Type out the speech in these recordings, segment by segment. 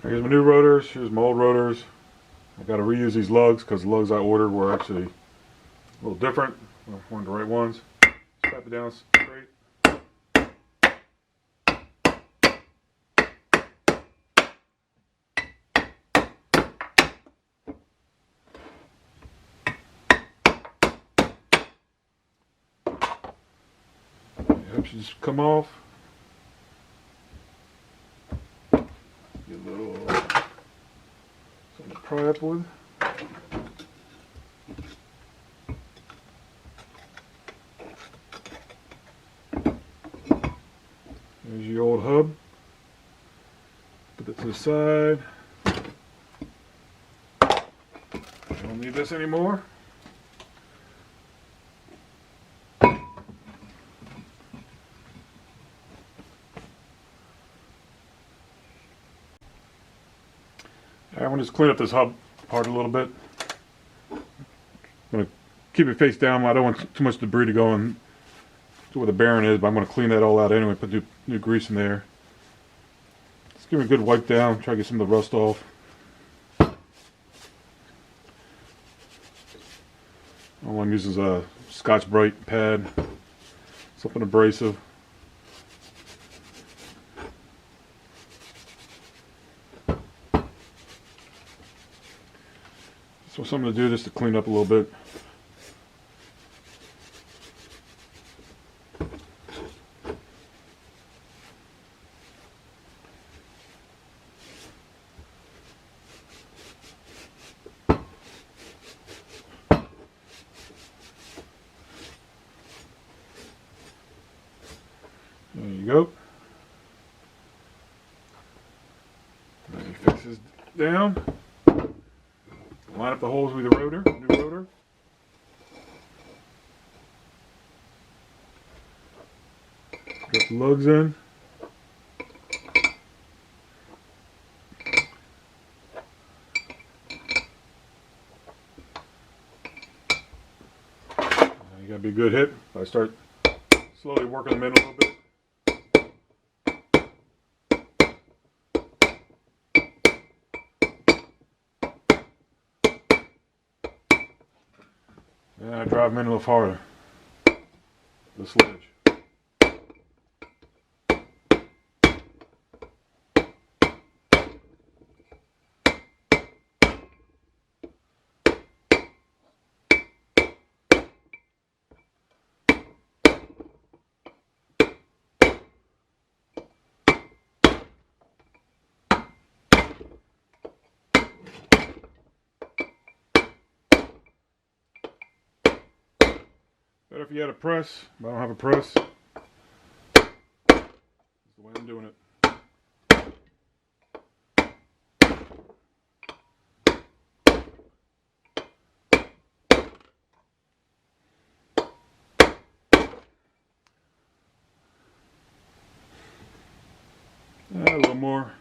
Here's my new rotors. Here's my old rotors. I got to reuse these lugs because the lugs I ordered were actually a little different. I wanted the right ones. Strap it down straight. It should just come off. Get a little something to pry up with. There's your old hub. Put that to the side. I don't need this anymore. I want to just clean up this hub part a little bit. I'm going to keep it face down. I don't want too much debris to go in to where the bearing is, but I'm going to clean that all out anyway, put new grease in there. Just give it a good wipe down, try to get some of the rust off. All I'm using is a Scotch-Brite pad, something abrasive. So something to do just to clean up a little bit. There you go. Now you fix this down. Line up the holes with the rotor, new rotor. Got the lugs in. You gotta be a good hit. I start slowly working them in a little bit. And I drive them in a little farther. The sledge. Better if you had a press, but I don't have a press. That's the way I'm doing it. A little more.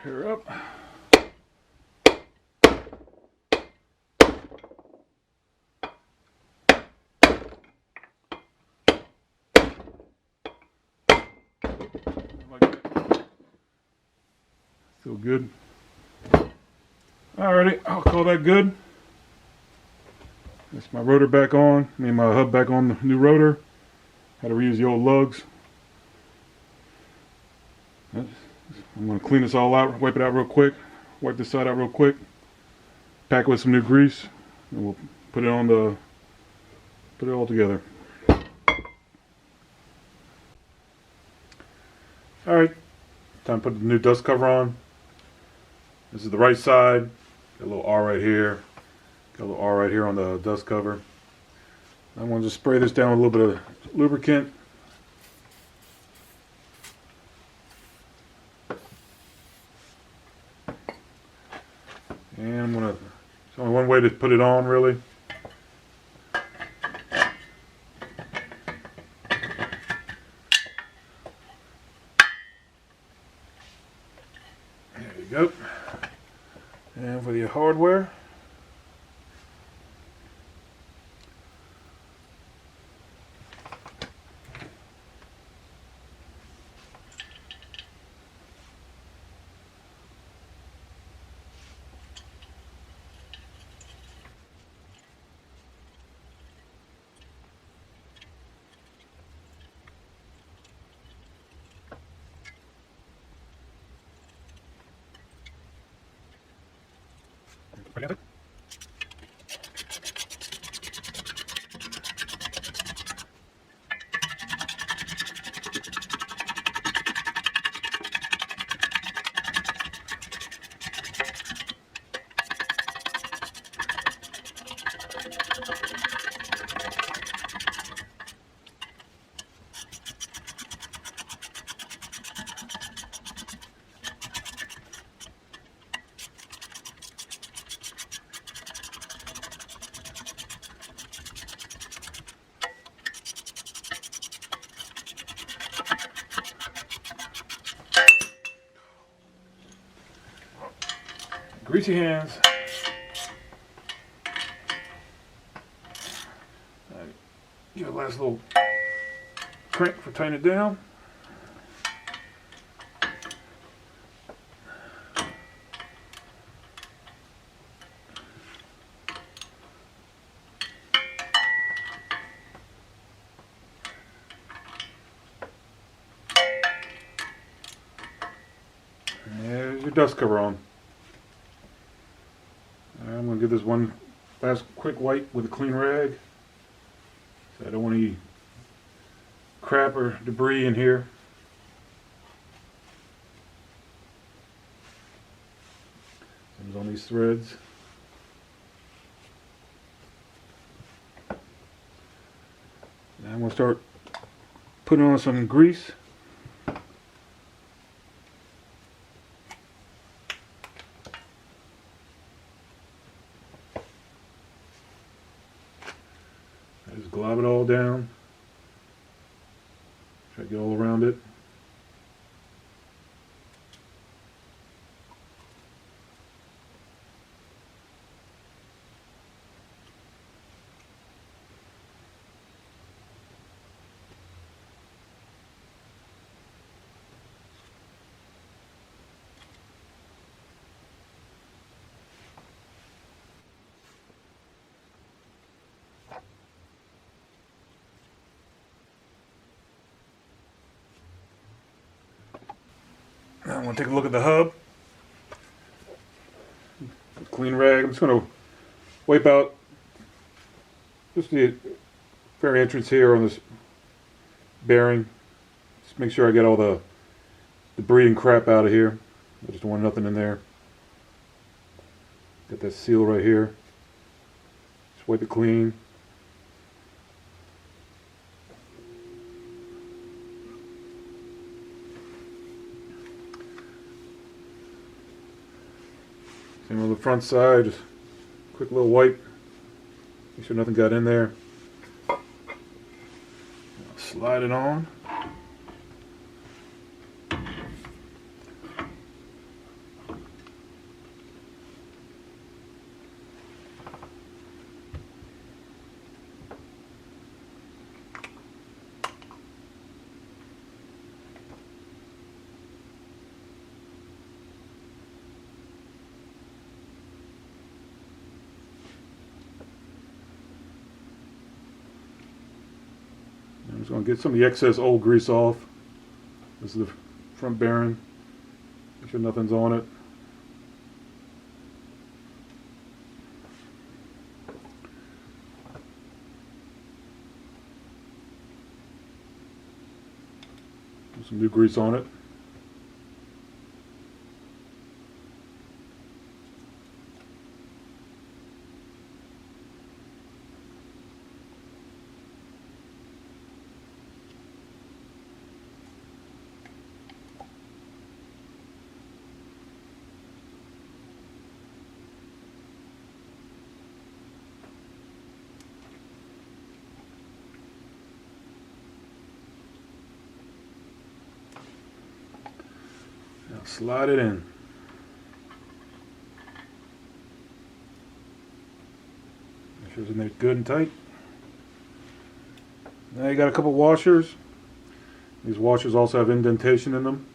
Her up. Like that. Feel good. Alrighty, I'll call that good. That's my rotor back on. My hub back on the new rotor. Had to reuse the old lugs. I'm going to clean this all out, wipe it out real quick, wipe this side out real quick, pack it with some new grease, and we'll put it all together. Alright, time to put the new dust cover on. This is the right side, got a little R right here, got a little R right here on the dust cover. I'm going to just spray this down with a little bit of lubricant. And I'm gonna, there's only one way to put it on really. There you go. And for the hardware, greasy hands. Give it a last little crank for tightening it down. And there's your dust cover on. I'm going to give this one last quick wipe with a clean rag. So I don't want any crap or debris in here. Comes on these threads. Now I'm going to start putting on some grease. Just glob it all down. Try to get all around it. Now I'm going to take a look at the hub. Clean rag. I'm just going to wipe out just the fair entrance here on this bearing. Just make sure I get all the debris and crap out of here. I just don't want nothing in there. Got that seal right here. Just wipe it clean. Same on the front side, just quick little wipe. Make sure nothing got in there. Slide it on. I'm just going to get some of the excess old grease off. This is the front bearing. Make sure nothing's on it. Put some new grease on it. Slide it in. Make sure it's in there good and tight. Now you got a couple washers. These washers also have indentation in them.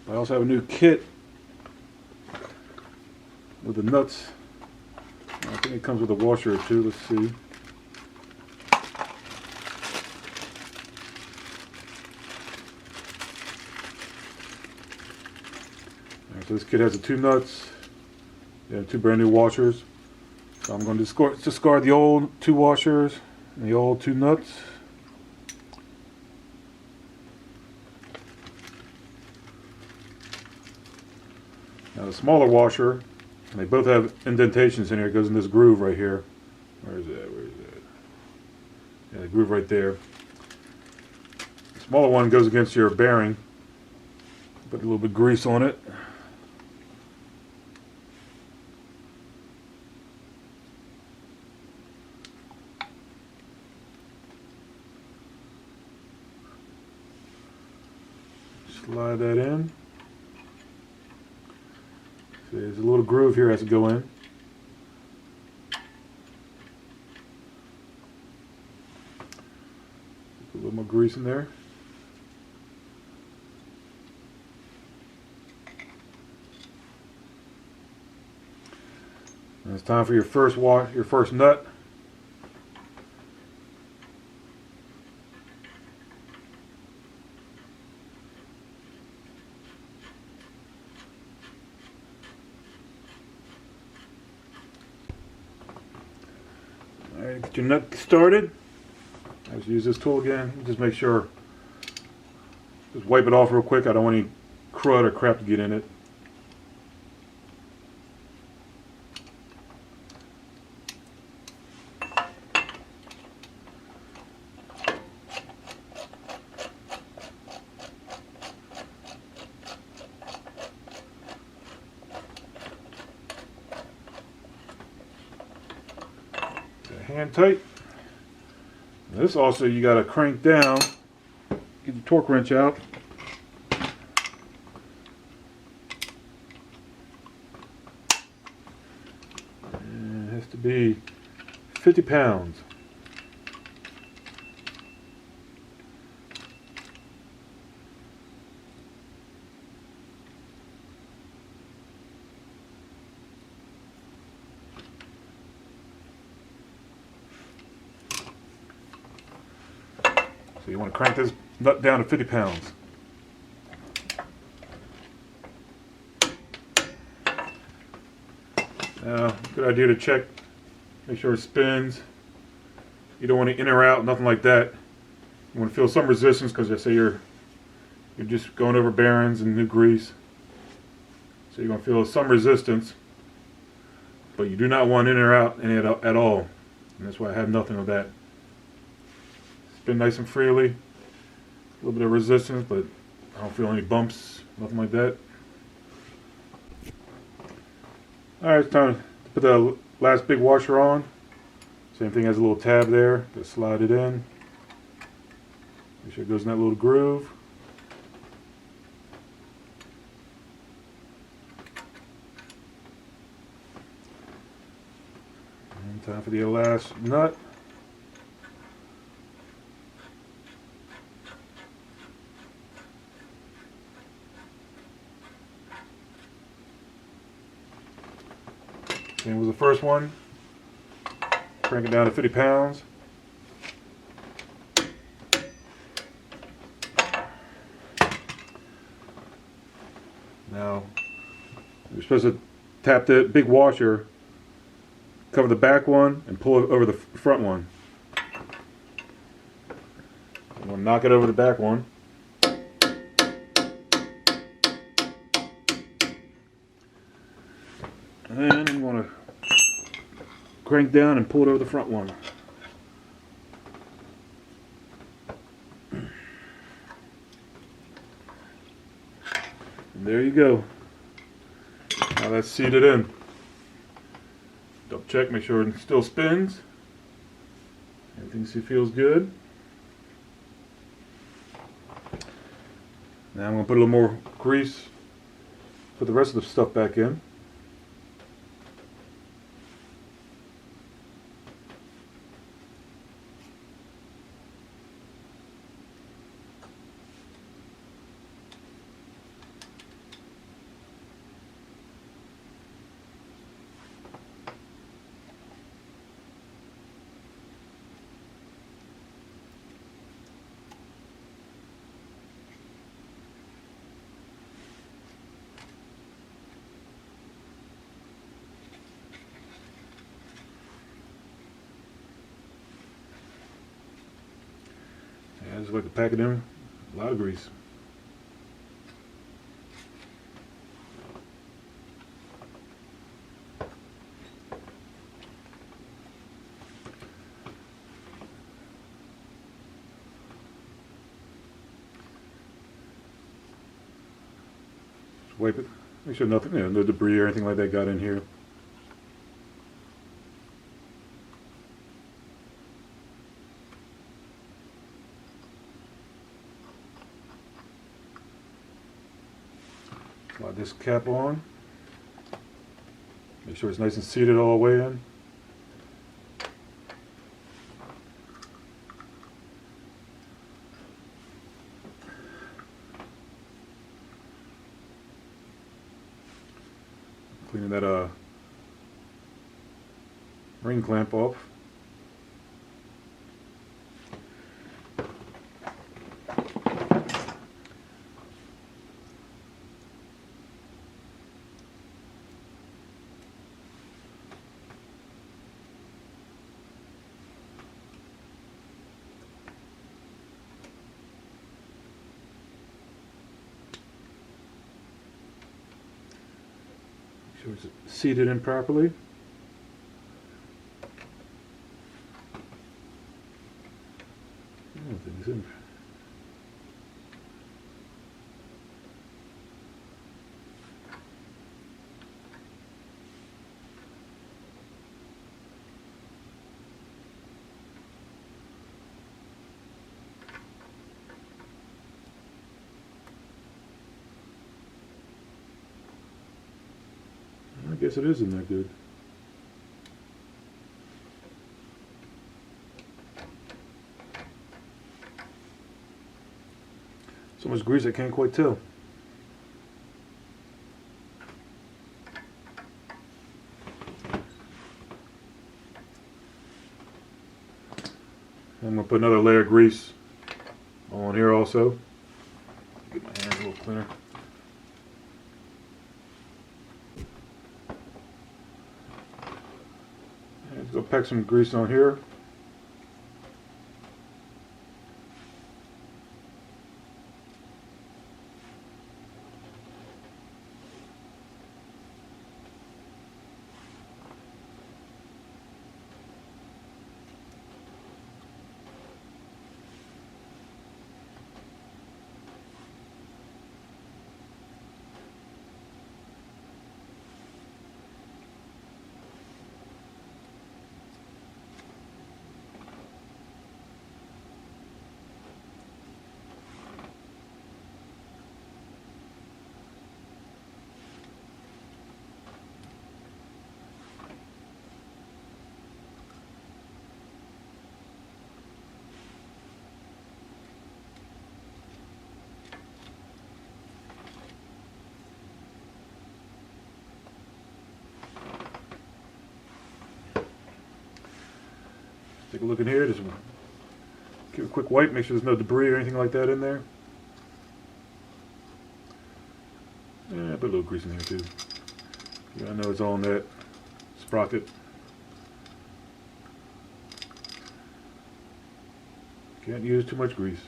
I also have a new kit with the nuts. I think it comes with a washer or two. Let's see. So this kit has the 2 nuts, and 2 brand new washers. So I'm going to discard the old 2 washers and the old 2 nuts. Now the smaller washer, and they both have indentations in here. It goes in this groove right here. Where is that? Where is that? Yeah, the groove right there. The smaller one goes against your bearing. Put a little bit of grease on it. Slide that in. See, there's a little groove here that has to go in. Put a little more grease in there. And it's time for your first nut. Alright, get your nut started. Let's use this tool again. Just make sure, just wipe it off real quick. I don't want any crud or crap to get in it. Hand tight. This also you got to crank down, get the torque wrench out. And it has to be 50 pounds. So you want to crank this nut down to 50 pounds. Now, good idea to check, make sure it spins. You don't want to in or out, nothing like that. You want to feel some resistance because I say you're just going over bearings and new grease. So you're going to feel some resistance, but you do not want in or out any at all. And that's why I have nothing of that. Spin nice and freely. A little bit of resistance, but I don't feel any bumps, nothing like that. Alright, it's time to put the last big washer on. Same thing, has a little tab there. Just slide it in. Make sure it goes in that little groove. And time for the last nut. Same was the first one. Crank it down to 50 pounds. Now, you're supposed to tap the big washer, cover the back one, and pull it over the front one. I'm going to knock it over the back one. And I'm going to crank down and pull it over the front one. And there you go. Now that's seated in. Double check, make sure it still spins. Everything feels good. Now I'm going to put a little more grease, put the rest of the stuff back in. I just like to pack it in, a lot of grease. Just wipe it, make sure nothing, no debris or anything like that got in here. Slide this cap on. Make sure it's nice and seated all the way in. Cleaning that ring clamp off. Make sure it's seated in properly. Things in. I guess it is in there good. So much grease I can't quite tell. I'm going to put another layer of grease on here also. Get my hands a little cleaner. Let's go pack some grease on here. Take a look in here, just give it a quick wipe, make sure there's no debris or anything like that in there. Yeah, put a little grease in here too. Yeah, I know it's on that sprocket. Can't use too much grease.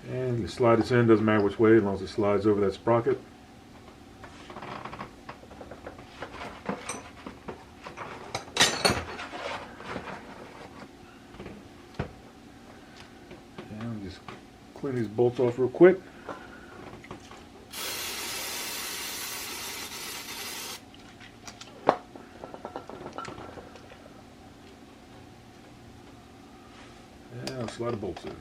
And you slide this in, doesn't matter which way, as long as it slides over that sprocket. And just clean these bolts off real quick. And I'll slide the bolts in.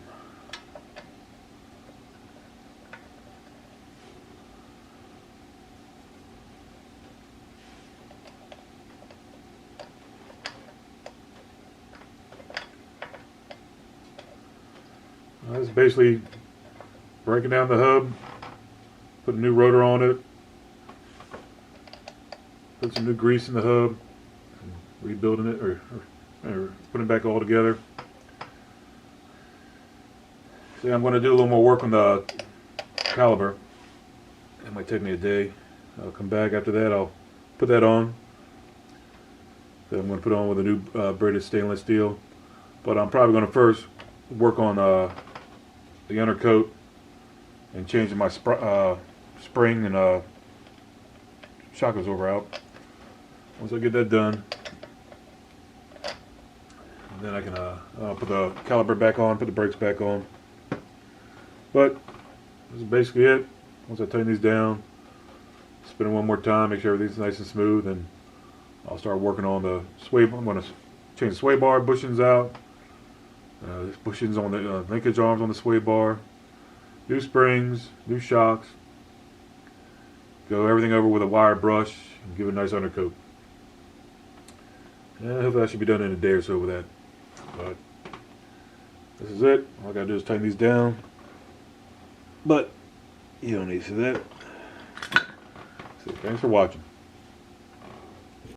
That's basically breaking down the hub, put a new rotor on it, put some new grease in the hub, rebuilding it or putting it back all together. See, I'm going to do a little more work on the caliper. It might take me a day. I'll come back after that. I'll put that on. Then I'm going to put it on with a new braided stainless steel. But I'm probably going to first work on the undercoat and changing my spring and shock absorber out. Once I get that done, then I can put the caliper back on, put the brakes back on. But this is basically it. Once I tighten these down, spin it one more time, make sure everything's nice and smooth, and I'll start working on the sway. I'm going to change the sway bar bushings out. Bushings on the linkage arms on the sway bar. New springs, new shocks. Go everything over with a wire brush and give it a nice undercoat. And hopefully I should be done in a day or so with that. But this is it. All I gotta do is tighten these down. But you don't need to see that. So thanks for watching.